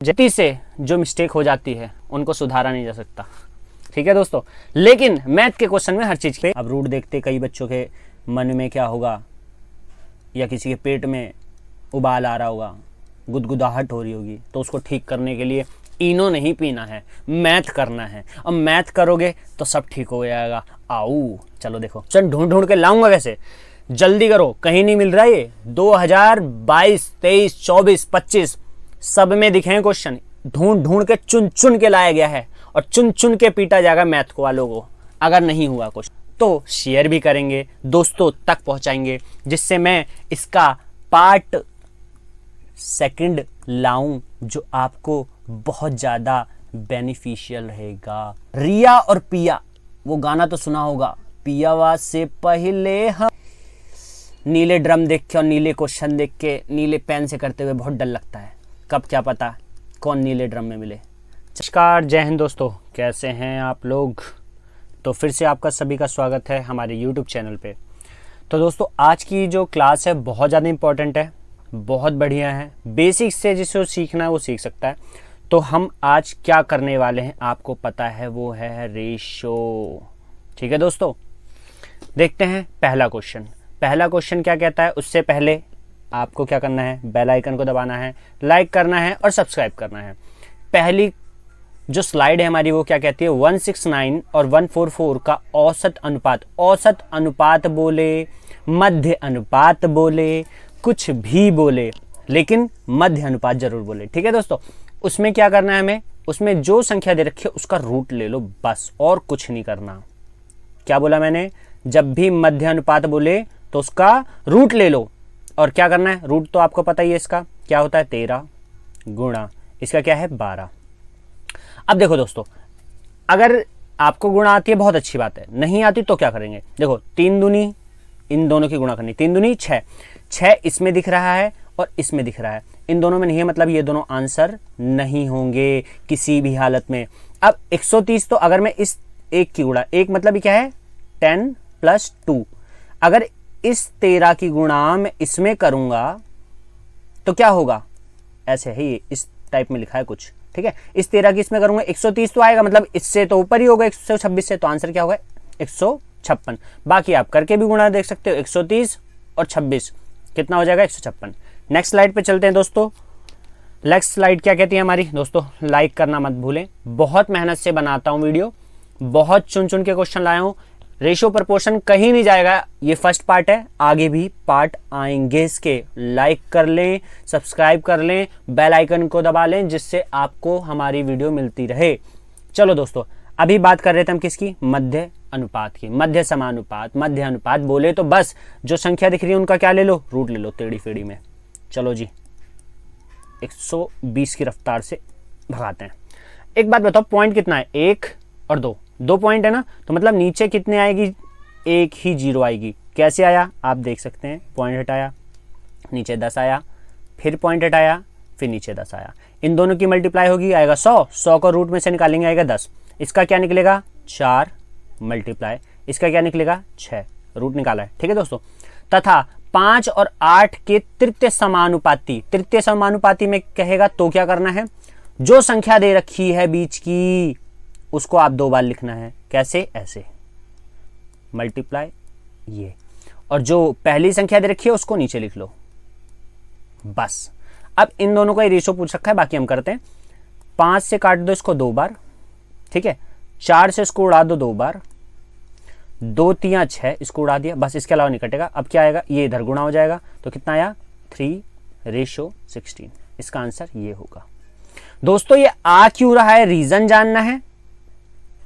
जल्दी से जो मिस्टेक हो जाती है उनको सुधारा नहीं जा सकता। ठीक है दोस्तों, लेकिन मैथ के क्वेश्चन में हर चीज पे अब रूट देखते कई बच्चों के मन में क्या होगा, या किसी के पेट में उबाल आ रहा होगा, गुदगुदाहट हो रही होगी, तो उसको ठीक करने के लिए इनो नहीं पीना है, मैथ करना है। और मैथ करोगे तो सब ठीक हो जाएगा। आओ चलो देखो, चल ढूंढ ढूंढ के लाऊंगा वैसे, जल्दी करो, कहीं नहीं मिल रहा ये। 2022, 23, 24, 25 सब में दिखे हैं क्वेश्चन, ढूंढ ढूंढ के चुन चुन के लाया गया है और चुन चुन के पीटा जाएगा मैथ को वालों को। अगर नहीं हुआ कुछ तो शेयर भी करेंगे, दोस्तों तक पहुंचाएंगे, जिससे मैं इसका पार्ट सेकंड लाऊं जो आपको बहुत ज्यादा बेनिफिशियल रहेगा। रिया और पिया, वो गाना तो सुना होगा, पियावा से पहले हम। नीले ड्रम देख के और नीले क्वेश्चन देख के नीले पेन से करते हुए बहुत डर लगता है, कब क्या पता कौन नीले ड्रम में मिले। नमस्कार, जय हिंद दोस्तों, कैसे हैं आप लोग। तो फिर से आपका सभी का स्वागत है हमारे YouTube चैनल पे। तो दोस्तों आज की जो क्लास है बहुत ज़्यादा इंपॉर्टेंट है, बहुत बढ़िया है, बेसिक्स से जिसे सीखना है वो सीख सकता है। तो हम आज क्या करने वाले हैं आपको पता है, वो है रेशो। ठीक है दोस्तों, देखते हैं पहला क्वेश्चन। पहला क्वेश्चन क्या कहता है, उससे पहले आपको क्या करना है, बेल आइकन को दबाना है, लाइक करना है और सब्सक्राइब करना है। पहली जो स्लाइड है हमारी वो क्या कहती है, 169 और 144 का औसत अनुपात। औसत अनुपात बोले, मध्य अनुपात बोले, कुछ भी बोले, लेकिन मध्य अनुपात जरूर बोले। ठीक है दोस्तों, उसमें क्या करना है हमें, उसमें जो संख्या दे रखी है उसका रूट ले लो बस, और कुछ नहीं करना। क्या बोला मैंने, जब भी मध्य अनुपात बोले तो उसका रूट ले लो। और क्या करना है, रूट तो आपको पता ही है इसका क्या होता है, 13 गुणा इसका क्या है 12। अब देखो दोस्तों, अगर आपको गुणा आती है बहुत अच्छी बात है, नहीं आती तो क्या करेंगे, देखो 3 दूनी, इन दोनों की गुणा करनी, 3 दूनी 6, 6 इसमें दिख रहा है और इसमें दिख रहा है, इन दोनों में नहीं है, मतलब ये दोनों आंसर नहीं होंगे किसी भी हालत में। अब 130 तो अगर मैं इस एक की गुणा, एक मतलब ये क्या है 10 + 2, अगर इस 13 की गुणा मैं इसमें करूंगा तो क्या होगा, ऐसे है ये, इस टाइप में लिखा है कुछ। ठीक है, इस 13 की इसमें करूंगा 130 तो आएगा, मतलब इससे तो ऊपर ही होगा 126 से, तो आंसर क्या होगा 156। बाकी आप करके भी गुणा देख सकते हो, 130 और 26 कितना हो जाएगा 156। नेक्स्ट स्लाइड पे चलते हैं दोस्तों। नेक्स्ट स्लाइड क्या कहती है हमारी, दोस्तों लाइक करना मत भूलें, बहुत मेहनत से बनाता हूं वीडियो, बहुत चुन चुन के क्वेश्चन लाया हूं। रेशियो प्रपोर्शन कहीं नहीं जाएगा, ये फर्स्ट पार्ट है, आगे भी पार्ट आएंगे इसके। लाइक कर लें, सब्सक्राइब कर लें, बेल आइकन को दबा लें, जिससे आपको हमारी वीडियो मिलती रहे। चलो दोस्तों, अभी बात कर रहे थे हम किसकी, मध्य अनुपात की। मध्य समानुपात, मध्य अनुपात बोले तो बस जो संख्या दिख रही है उनका क्या ले लो, रूट ले लो टेढ़ी फेड़ी में। चलो जी 120 की रफ्तार से भगाते हैं। एक बात बताओ, पॉइंट कितना है, 1 और 2, 2 पॉइंट है ना, तो मतलब नीचे कितने आएगी, एक ही जीरो आएगी। कैसे आया आप देख सकते हैं, पॉइंट हटाया, नीचे 10 आया, फिर पॉइंट हटाया, फिर नीचे 10 आया, इन दोनों की मल्टीप्लाई होगी, आएगा 100, 100 को रूट में से निकालेंगे आएगा 10, इसका क्या निकलेगा 4 मल्टीप्लाई, इसका क्या निकलेगा 6, रूट निकाला है। ठीक है दोस्तों, तथा 5 और 8 के तृतीय समानुपाती, तृतीय समानुपाती में कहेगा तो क्या करना है, जो संख्या दे रखी है बीच की उसको आप 2 बार लिखना है। कैसे, ऐसे मल्टीप्लाई ये, और जो पहली संख्या दे रखी है उसको नीचे लिख लो बस। अब इन दोनों का रेशो पूछ रखा है, बाकी हम करते हैं। 5 से काट दो इसको 2 बार, ठीक है, 4 से इसको उड़ा दो 2 बार, 2 3 6 इसको उड़ा दिया, बस इसके अलावा नहीं कटेगा। अब क्या आएगा, ये इधर गुणा हो जाएगा, तो कितना आया 3:16, इसका आंसर ये होगा। दोस्तों ये आ क्यों रहा है, रीजन जानना है,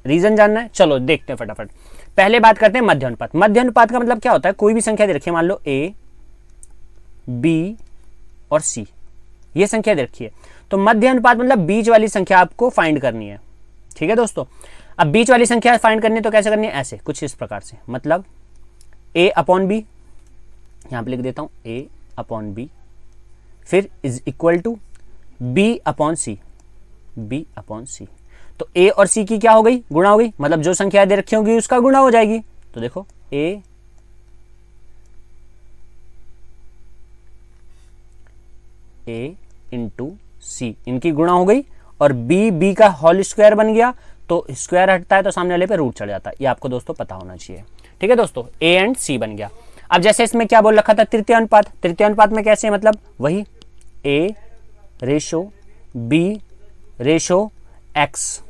रीजन जानना है, चलो देखते हैं फटाफट। पहले बात करते हैं मध्य अनुपात। मध्य अनुपात का मतलब क्या होता है, कोई भी संख्या दे रखी है, मान लो A, B और C, ये संख्या दे रखी है, तो मध्य अनुपात मतलब बीच वाली संख्या आपको फाइंड करनी है। ठीक है दोस्तों, अब बीच वाली संख्या फाइंड करनी है तो कैसे करनी है, ऐसे कुछ इस प्रकार से, मतलब A/B, यहां पे लिख देता हूं A/B, फिर is equal to B/C, B/C। तो A और C की क्या हो गई, गुणा हो गई, मतलब जो संख्या दे रखी होगी उसका गुणा हो जाएगी। तो देखो A इंटू सी, इनकी गुणा हो गई और बी का होल स्क्वायर बन गया, तो स्क्वायर हटता है तो सामने वाले पे रूट चढ़ जाता है। ये आपको दोस्तों पता होना चाहिए। ठीक है दोस्तों, ए एंड सी बन गया। अब जैसे इसमें क्या बोल रखा था, तृतीय अनुपात। तृतीय अनुपात में कैसे, मतलब वही A ratio B ratio X.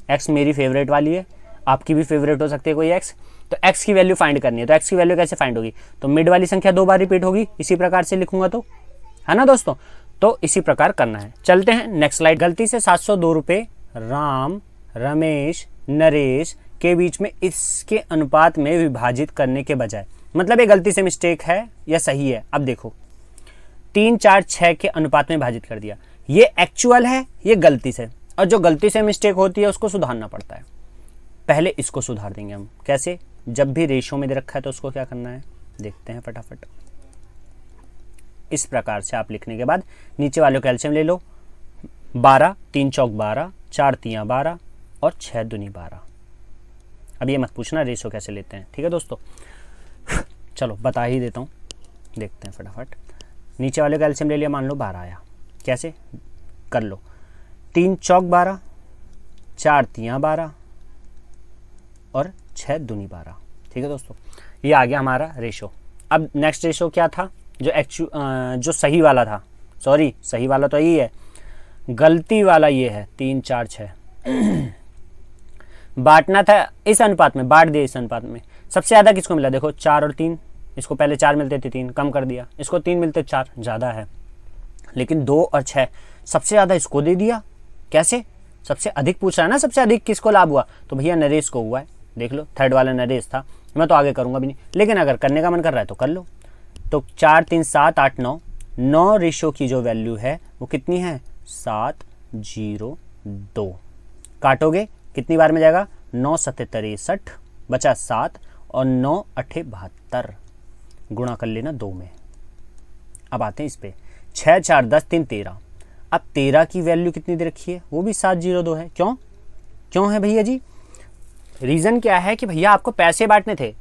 X मेरी फेवरेट वाली है, आपकी भी फेवरेट हो सकती है कोई एक्स। तो एक्स की वैल्यू फाइंड करनी है, तो एक्स की वैल्यू कैसे फाइंड होगी, तो मिड वाली संख्या 2 बार रिपीट होगी, इसी प्रकार से लिखूंगा तो, है ना दोस्तों। तो इसी प्रकार करना है। चलते हैं नेक्स्ट स्लाइड। गलती से 702 रुपये राम रमेश नरेश के बीच में इसके अनुपात में विभाजित करने के बजाय, मतलब ये गलती से मिस्टेक है या सही है। अब देखो 3 4 6 के अनुपात में विभाजित कर दिया, ये एक्चुअल है, ये गलती से, और जो गलती से मिस्टेक होती है उसको सुधारना पड़ता है। पहले इसको सुधार देंगे हम। कैसे, जब भी रेशो में दे रखा है तो उसको क्या करना है, देखते हैं फटाफट। इस प्रकार से आप लिखने के बाद नीचे वाले कैल्शियम ले लो, 12 3 चौक 12 4 तियाँ 12 और 6 दूनी 12। अब ये मत पूछना रेशो कैसे लेते हैं, ठीक है दोस्तों। चलो बता ही देता हूँ, देखते हैं फटाफट। नीचे वाले कैल्शियम ले लिया, मान लो 12 आया, कैसे कर लो, 3 चौक 12 4 तियाँ 12 और 6 दूनी 12। ठीक है दोस्तों, ये आ गया हमारा रेशो। अब नेक्स्ट रेशो क्या था, जो सही वाला था, सॉरी सही वाला तो यही है, गलती वाला ये है 3 4 6। बांटना था इस अनुपात में, बांट दिया इस अनुपात में। सबसे ज़्यादा किसको मिला, देखो 4 और 3, इसको पहले 4 मिलते थे 3 कम कर दिया, इसको 3 मिलते 4 ज़्यादा है, लेकिन 2 और 6 सबसे ज़्यादा इसको दे दिया। कैसे, सबसे अधिक पूछ रहा है ना, सबसे अधिक किसको लाभ हुआ, तो भैया नरेश को हुआ है। देख लो थर्ड वाला नरेश था, मैं तो आगे करूँगा भी नहीं, लेकिन अगर करने का मन कर रहा है तो कर लो। तो 4 3 7 8 9, 9 रेशो की जो वैल्यू है वो कितनी है, 702। काटोगे कितनी बार में जाएगा, 9 7 63 बचा 7 और 9 8 72, गुणा कर लेना 2 में। अब आते हैं इस पे, 6 4 10 3 13। अब 13 की वैल्यू कितनी दे रखी है, वो भी 702 है। क्यों क्यों है भैया जी, रीज़न क्या है कि भैया आपको पैसे बांटने थे,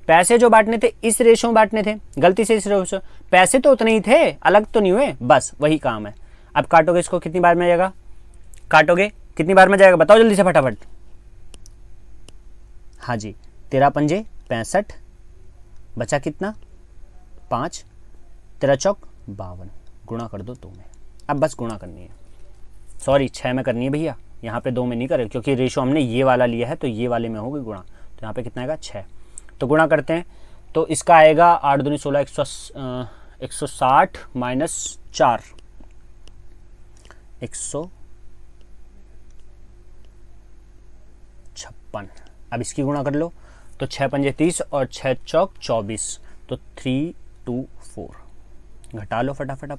पैसे जो बांटने थे इस रेशो में बांटने थे, गलती से इस रेशो, पैसे तो उतने ही थे, अलग तो नहीं हुए, बस वही काम है। अब काटोगे इसको कितनी बार में जाएगा, काटोगे कितनी बार में जाएगा, बताओ जल्दी से फटाफट। हाँ जी, 13 पंजे 65, बचा कितना 5, 13 चौक 52, गुणा कर दो 2 में। अब बस गुणा करनी है, सॉरी 6 में करनी है भैया, यहाँ पे 2 में नहीं करे, क्योंकि रेशो हमने ये वाला लिया है तो ये वाले में होगी गुणा। तो यहाँ पे कितना आएगा 6, तो गुणा करते हैं तो इसका आएगा 8 दूनी 16 160 माइनस 4 156। अब इसकी गुणा कर लो तो 6 पंजे 30 और 6 चौक 24, तो 324। घटा लो फटाफट, अब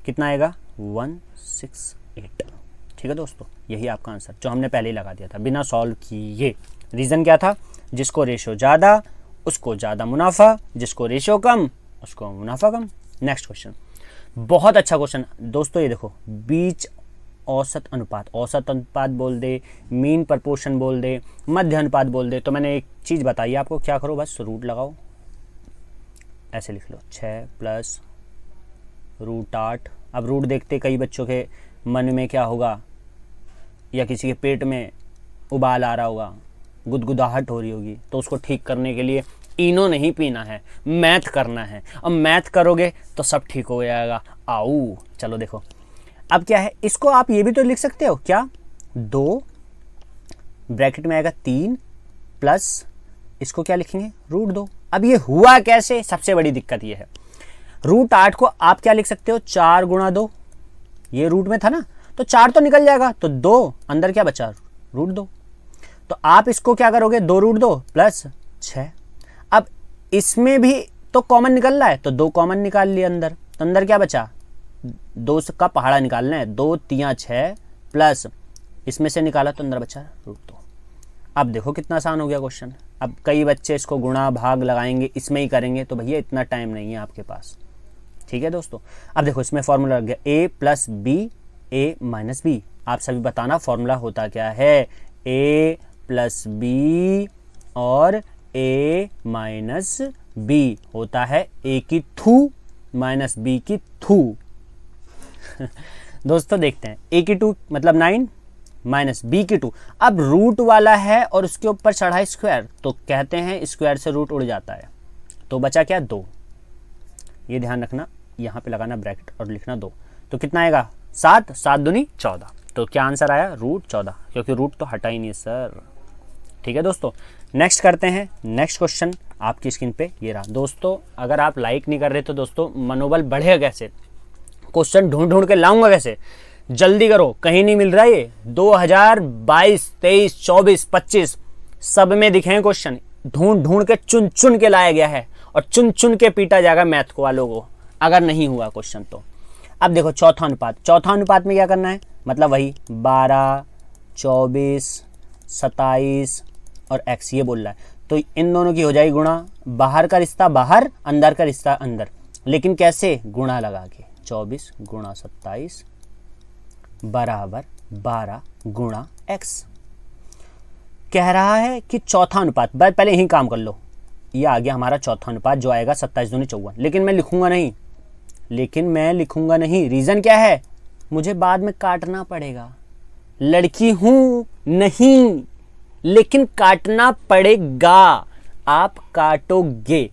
कितना आएगा 168। ठीक है दोस्तों, यही आपका आंसर जो हमने पहले ही लगा दिया था बिना सॉल्व किए। रीज़न क्या था, जिसको रेशो ज़्यादा उसको ज़्यादा मुनाफा, जिसको रेशो कम उसको मुनाफा कम। नेक्स्ट क्वेश्चन, बहुत अच्छा क्वेश्चन दोस्तों, ये देखो बीच औसत अनुपात, औसत अनुपात बोल दे, मीन प्रपोर्शन बोल दे, मध्य अनुपात बोल दे, तो मैंने एक चीज़ बताई आपको, क्या करो बस रूट लगाओ, ऐसे लिख लो 6 प्लस रूट 8। अब रूट देखते कई बच्चों के मन में क्या होगा, या किसी के पेट में उबाल आ रहा होगा, गुदगुदाहट हो रही होगी, तो उसको ठीक करने के लिए इनो नहीं पीना है, मैथ करना है, और मैथ करोगे तो सब ठीक हो जाएगा। आओ चलो देखो, अब क्या है, इसको आप ये भी तो लिख सकते हो, क्या 2 ब्रैकेट में आएगा 3 प्लस इसको क्या लिखेंगे रूट 2। अब ये हुआ कैसे, सबसे बड़ी दिक्कत ये है, रूट 8 को आप क्या लिख सकते हो 4 गुणा 2, ये रूट में था ना, तो 4 तो निकल जाएगा, तो 2 अंदर क्या बचा रूट 2, तो आप इसको क्या करोगे 2 रूट 2 प्लस 6। अब इसमें भी तो कॉमन निकल रहा है, तो 2 कॉमन निकाल लिया अंदर, तो अंदर क्या बचा 2 का पहाड़ा निकालना है, 2 तियाँ 6 प्लस इसमें से निकाला तो अंदर बचा रूट 2। अब देखो कितना आसान हो गया क्वेश्चन। अब कई बच्चे इसको गुणा भाग लगाएंगे, इसमें ही करेंगे, तो भैया इतना टाइम नहीं है आपके पास। ठीक है दोस्तों, अब देखो इसमें फॉर्मूला लग गया a plus B A minus B. आप सभी बताना फॉर्मूला होता क्या है, a प्लस बी और a माइनस बी होता है a की थू माइनस b की थू। दोस्तों देखते हैं, a की 2 मतलब 9 माइनस b की 2। अब रूट वाला है और उसके ऊपर चढ़ा स्क्वायर, तो कहते हैं स्क्वायर से रूट उड़ जाता है, तो बचा क्या 2। ये ध्यान रखना, यहाँ पे लगाना ब्रैकेट और लिखना 2। तो कितना आएगा 7, 7 दूनी 14। तो क्या आंसर आया रूट 14, क्योंकि रूट तो हटा ही नहीं है सर। ठीक है दोस्तों, नेक्स्ट करते हैं। नेक्स्ट क्वेश्चन आपकी स्क्रीन पे ये रहा। दोस्तों अगर आप लाइक नहीं कर रहे तो दोस्तों मनोबल बढ़ेगा कैसे, क्वेश्चन ढूंढ ढूंढ के लाऊंगा कैसे, जल्दी करो, कहीं नहीं मिल रहा ये। 2022, 23, 24, 25 सब में दिखे क्वेश्चन, ढूंढ ढूंढ के चुन चुन के लाया गया है और चुन चुन के पीटा जाएगा मैथ को वालों को अगर नहीं हुआ क्वेश्चन तो। अब देखो चौथा अनुपात, चौथा अनुपात में क्या करना है, मतलब वही 12, 24, 27 और x ये बोल रहा है, तो इन दोनों की हो जाएगी गुणा, बाहर का रिश्ता बाहर, अंदर का रिश्ता अंदर, लेकिन कैसे, गुणा लगा के। 24 गुणा 27 बराबर 12 गुणा x। कह रहा है कि चौथा अनुपात, पहले यही काम कर लो, ये आ गया हमारा चौथा अनुपात जो आएगा 27 दूनी 54। लेकिन मैं लिखूंगा नहीं, रीजन क्या है, मुझे बाद में काटना पड़ेगा, लड़की हूं नहीं, लेकिन काटना पड़ेगा, आप काटोगे।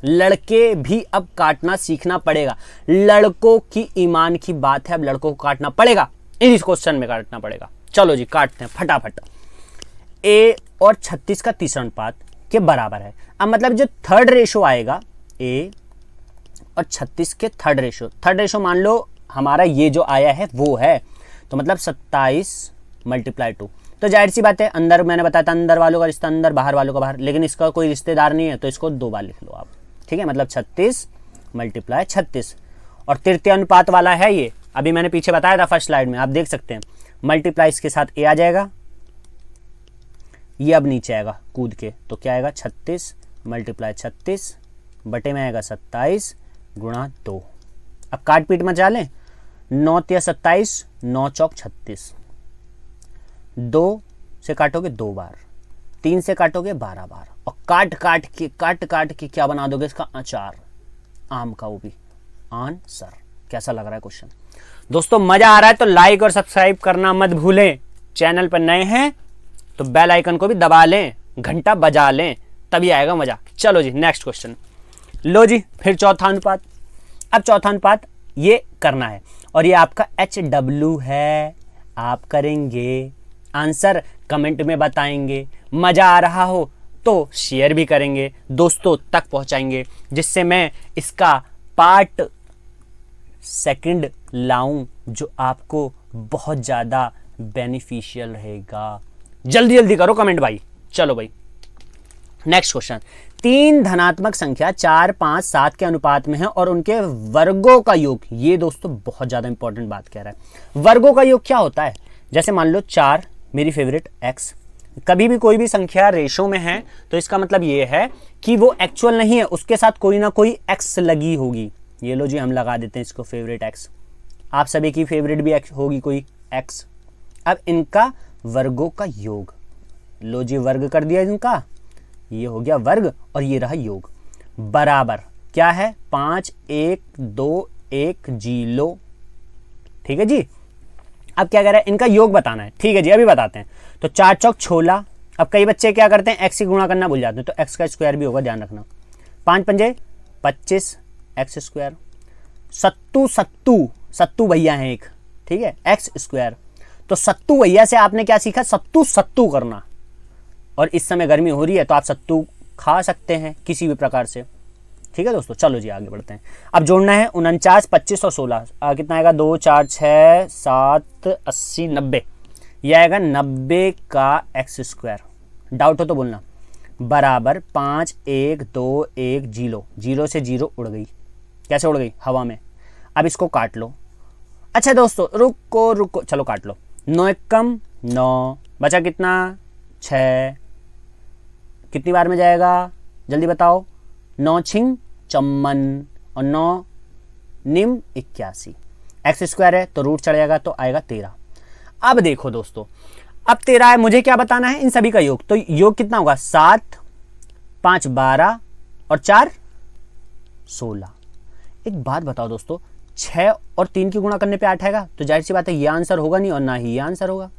लड़के भी अब काटना सीखना पड़ेगा, लड़कों की ईमान की बात है, अब लड़कों को काटना पड़ेगा, इस क्वेश्चन में काटना पड़ेगा। चलो जी काटते हैं फटाफट। a और 36 का तीसरा अनुपात के बराबर है। अब मतलब जो थर्ड रेशो आएगा, a और 36 के थर्ड रेशो मान लो हमारा ये जो आया है वो है, तो मतलब 27 × 2। तो जाहिर सी बात है, अंदर मैंने बताया था अंदर वालों का रिश्ता अंदर, बाहर वालों का बाहर, लेकिन इसका कोई रिश्तेदार नहीं है तो इसको 2 बार लिख लो आप। ठीक है, मतलब 36 × 36। और तृतीय अनुपात वाला है ये, अभी मैंने पीछे बताया था फर्स्ट स्लाइड में, आप देख सकते हैं। मल्टीप्लाई इसके साथ a आ जाएगा, ये अब नीचे आएगा कूद के, तो क्या आएगा 36 × 36 बटे में आएगा 27 गुणा 2। अब काट पीट मचा लें, 9 × 27, 9 चौक 36, 2 से काटोगे 2 बार, 3 से काटोगे 12 बार, और काट काट के क्या बना दोगे इसका अचार, आम का, वो भी आंसर। कैसा लग रहा है क्वेश्चन दोस्तों, मजा आ रहा है तो लाइक और सब्सक्राइब करना मत भूलें। चैनल पर नए हैं तो बेल आइकन को भी दबा लें, घंटा बजा लें, तभी आएगा मजा। चलो जी नेक्स्ट क्वेश्चन। लो जी फिर चौथा अनुपात। अब चौथा अनुपात ये करना है और ये आपका HW है, आप करेंगे, आंसर कमेंट में बताएंगे, मजा आ रहा हो तो शेयर भी करेंगे, दोस्तों तक पहुंचाएंगे, जिससे मैं इसका पार्ट 2 लाऊं जो आपको बहुत ज़्यादा बेनिफिशियल रहेगा। जल्दी जल्दी करो कमेंट भाई। चलो भाई नेक्स्ट क्वेश्चन। 3 धनात्मक संख्या 4, 5, 7 के अनुपात में है और उनके वर्गों का योग, ये दोस्तों बहुत ज़्यादा इंपॉर्टेंट बात कह रहा है। वर्गों का योग क्या होता है, जैसे मान लो 4 मेरी फेवरेट x, कभी भी कोई भी संख्या रेशो में है तो इसका मतलब ये है कि वो एक्चुअल नहीं है, उसके साथ कोई ना कोई x लगी होगी। ये लो जी हम लगा देते हैं इसको फेवरेट x, आप सभी की फेवरेट भी x होगी कोई x। अब इनका वर्गों का योग, लो जी वर्ग कर दिया इनका, ये हो गया वर्ग और ये रहा योग, बराबर क्या है 5, 1, 2, 1 जीरो। ठीक है जी, अब क्या कह रहा है, इनका योग बताना है। ठीक है जी अभी बताते हैं। तो 4 चौक 16। अब कई बच्चे क्या करते हैं, x से गुणा करना भूल जाते हैं, तो x का स्क्वायर भी होगा, ध्यान रखना। 5 पंजे 25 x स्क्वायर। सत्तू भैया है एक, ठीक है, x स्क्वायर। तो सत्तू भैया से आपने क्या सीखा, सत्तू करना। और इस समय गर्मी हो रही है तो आप सत्तू खा सकते हैं किसी भी प्रकार से। ठीक है दोस्तों, चलो जी आगे बढ़ते हैं। अब जोड़ना है 49, 25 और 16, कितना आएगा 2, 4, 6, 7, 80, 90। यह आएगा 90 का x स्क्वायर, डाउट हो तो बोलना, बराबर 5, 1, 2, 1 जीरो। जीरो से जीरो उड़ गई, कैसे उड़ गई, हवा में। अब इसको काट लो। अच्छा दोस्तों रुको, चलो काट लो। 9 एक कम 9, बचा कितना 6, कितनी बार में जाएगा जल्दी बताओ, 9 छिंग 54 और 9 निम 81। एक्स स्क्वायर है तो रूट चढ़ जाएगा तो आएगा 13। अब देखो दोस्तों, अब 13 है, मुझे क्या बताना है, इन सभी का योग। तो योग कितना होगा, 7, 5 12 और 4 16। एक बात बताओ दोस्तों, 6 और 3 की गुणा करने पे 8 आएगा, तो जाहिर सी बात है ये आंसर होगा नहीं और ना ही ये आंसर होगा,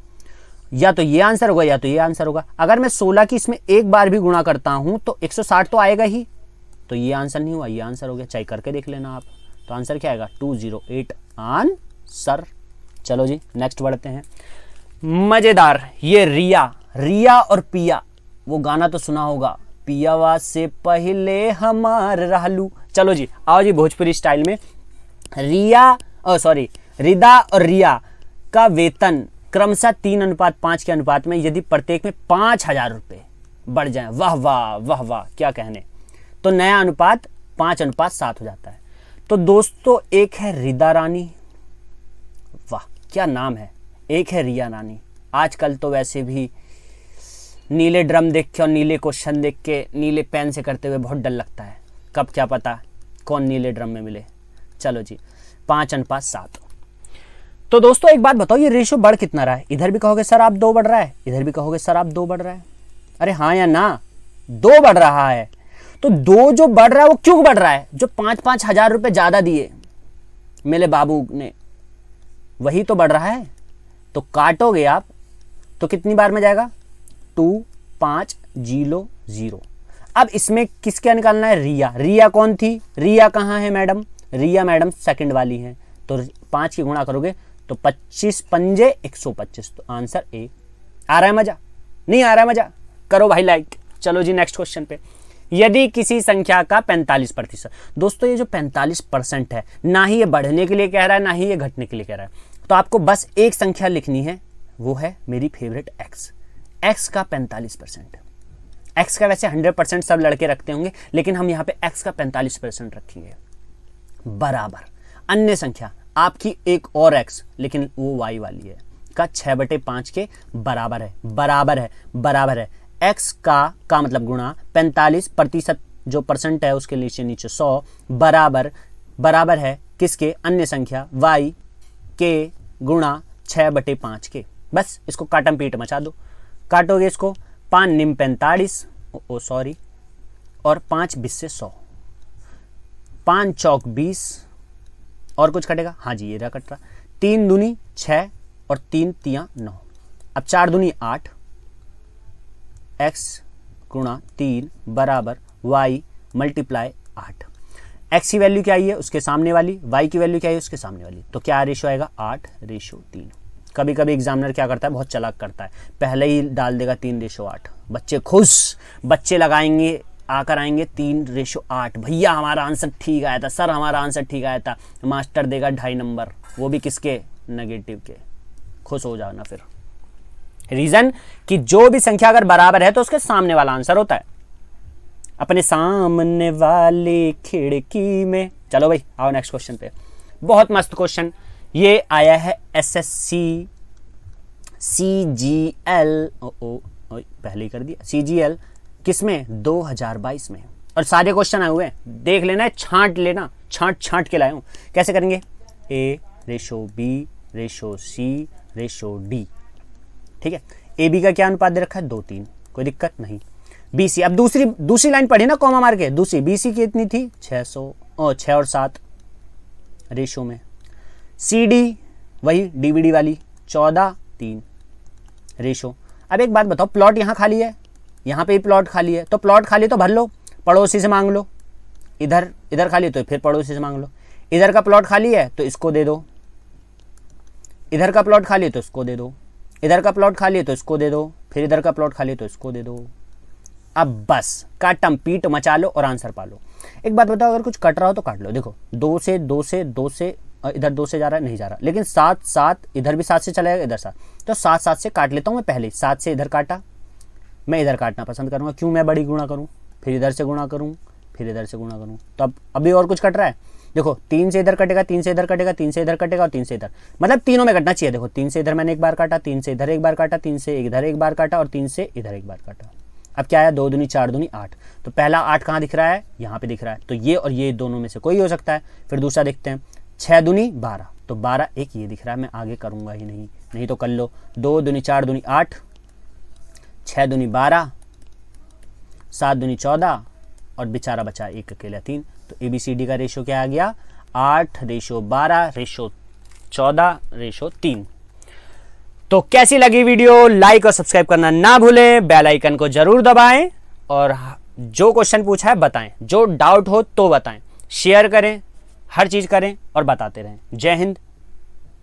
या तो ये आंसर होगा या तो ये आंसर होगा। अगर मैं 16 की इसमें एक बार भी गुणा करता हूं तो 160 तो आएगा ही, तो ये आंसर नहीं हुआ, ये आंसर हो गया। चाहे करके देख लेना आप। तो आंसर क्या आएगा? 208 आंसर। चलो जी नेक्स्ट बढ़ते हैं। मजेदार, ये रिया और पिया, वो गाना तो सुना होगा, पियावा से पहले हमार रहलू। चलो जी आओ जी भोजपुरी स्टाइल में। रिदा और रिया का वेतन क्रमशः 3:5 के अनुपात में यदि प्रत्येक में 5,000 रुपये बढ़ जाए, वाह वाह वाह वाह क्या कहने, तो नया अनुपात 5:7 हो जाता है। तो दोस्तों एक है रिदा रानी, वाह क्या नाम है, एक है रिया रानी। आजकल तो वैसे भी नीले ड्रम देख के और नीले क्वेश्चन देख के नीले पेन से करते हुए बहुत डर लगता है, कब क्या पता कौन नीले ड्रम में मिले। चलो जी 5:7। तो दोस्तों एक बात बताओ, ये रेशो बढ़ कितना रहा है? इधर भी कहोगे सर आप 2 बढ़ रहा है, इधर भी कहोगे सर आप 2 बढ़ रहा है। अरे हाँ या ना, 2 बढ़ रहा है। तो 2 जो बढ़ रहा है वो क्यों बढ़ रहा है? जो 5-5 हजार रुपए ज्यादा दिए मेरे बाबू ने, वही तो बढ़ रहा है। तो काटोगे आप तो कितनी बार में जाएगा? 2 5 0 0। अब इसमें किसका निकालना है? रिया कौन थी? रिया कहाँ है मैडम? रिया मैडम सेकंड वाली है। तो 5 की गुणा करोगे तो 25 पंजे 125, तो आंसर ए। आ रहा है मजा? नहीं आ रहा है मजा? करो भाई लाइक। चलो जी नेक्स्ट क्वेश्चन पे। यदि किसी संख्या का 45%, दोस्तों ये जो 45% है, ना ही ये बढ़ने के लिए कह रहा है ना ही ये घटने के लिए कह रहा है, तो आपको बस एक संख्या लिखनी है, वो है मेरी फेवरेट एक्स का 45%। एक्स का वैसे 100% सब लड़के रखते होंगे, लेकिन हम यहाँ पे एक्स का 45% रखेंगे बराबर अन्य संख्या आपकी एक और एक्स, लेकिन वो वाई वाली है, का 6/5 के बराबर है। एक्स का मतलब गुणा 45% जो परसेंट है उसके नीचे 100 बराबर है किसके? अन्य संख्या वाई के गुणा 6/5 के। बस इसको काटम पीट मचा दो। काटोगे इसको 5 निम 45 और 5 20 से 100, 5 चौक 20 और कुछ कटेगा? हाँ जी ये रहा कट रहा। 3 दूनी 6 और 3 तियां 9। अब 4 दूनी 8, x गुणा 3 बराबर y मल्टीप्लाई 8। x की वैल्यू क्या आई है? उसके सामने वाली। y की वैल्यू क्या है? उसके सामने वाली। तो क्या रेशो आएगा? 8:3। कभी कभी एग्जामिनर क्या करता है, बहुत चालाक करता है, पहले ही डाल देगा 3:8। बच्चे खुश, बच्चे लगाएंगे, आकर आएंगे 3:8। भैया हमारा आंसर ठीक आया था, सर हमारा आंसर ठीक आया था। मास्टर देगा 2.5 नंबर, वो भी किसके? नेगेटिव के। खुश हो जाना फिर। रीजन कि जो भी संख्या अगर बराबर है तो उसके सामने वाला आंसर होता है। अपने सामने वाली खिड़की में। चलो भाई आओ नेक्स्ट क्वेश्चन पे। बहुत मस्त क्वेश्चन ये आया है SSC CGL पहले ही कर दिया। CGL किसमें? 2022 में। और सारे क्वेश्चन आए हुए हैं, देख लेना है, छांट लेना, छांट के लाया हूं। कैसे करेंगे? A:B:C:D। ठीक है। AB का क्या अनुपात दे रखा है? 2:3, कोई दिक्कत नहीं। BC, अब दूसरी लाइन पढ़ी ना कॉमा मार के, दूसरी BC की इतनी थी 6 और 7 रेशो में। CD वही DVD वाली 14:3 रेशो। अब एक बात बताओ, प्लॉट यहाँ खाली है, यहाँ पे भी प्लॉट खाली है, तो प्लॉट खाली तो भर लो, पड़ोसी से मांग लो। इधर खाली तो फिर पड़ोसी से मांग लो। इधर का प्लॉट खाली है तो इसको दे दो, इधर का प्लॉट खाली है तो इसको दे दो, इधर का प्लॉट खाली है तो इसको दे दो, फिर इधर का प्लॉट खाली है तो इसको दे दो। अब बस काटम पीट मचा लो और आंसर पा लो। एक बात बताओ, अगर कुछ कट रहा हो तो काट लो। देखो 2 से इधर 2 से जा रहा है, नहीं जा रहा, लेकिन 7 इधर भी 7 से चलेगा, इधर 7, तो 7 से काट लेता हूं मैं। पहले 7 से इधर काटा, मैं इधर काटना पसंद करूंगा। क्यों? मैं बड़ी गुणा करूं, फिर इधर से गुणा करूं, फिर इधर से गुणा करूं। तो अब अभी और कुछ कट रहा है। देखो 3 से इधर कटेगा, 3 से इधर कटेगा, 3 से इधर कटेगा और 3 से इधर, मतलब तीनों में कटना चाहिए। देखो 3 से इधर मैंने एक बार काटा, 3 से इधर एक बार काटा, 3 से इधर एक बार काटा और 3 से इधर एक बार काटा। अब क्या आया? 2 दूनी 4 दूनी 8। तो पहला 8 कहाँ दिख रहा है? यहाँ पे दिख रहा है। तो ये और ये दोनों में से कोई हो सकता है। फिर दूसरा देखते हैं, 6 दूनी 12, तो 12 एक ये दिख रहा है। मैं आगे करूंगा ही नहीं तो कर लो। 2 दूनी 4 दूनी 8, 6 दूनी 12, 7 दूनी 14 और बेचारा बचा एक अकेला 3। तो ABCD का रेशियो क्या आ गया? 8:12:14:3। तो कैसी लगी वीडियो, लाइक और सब्सक्राइब करना ना भूलें, बेल आइकन को जरूर दबाएं और जो क्वेश्चन पूछा है बताएं, जो डाउट हो तो बताएं, शेयर करें, हर चीज करें और बताते रहें। जय हिंद,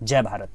जय भारत।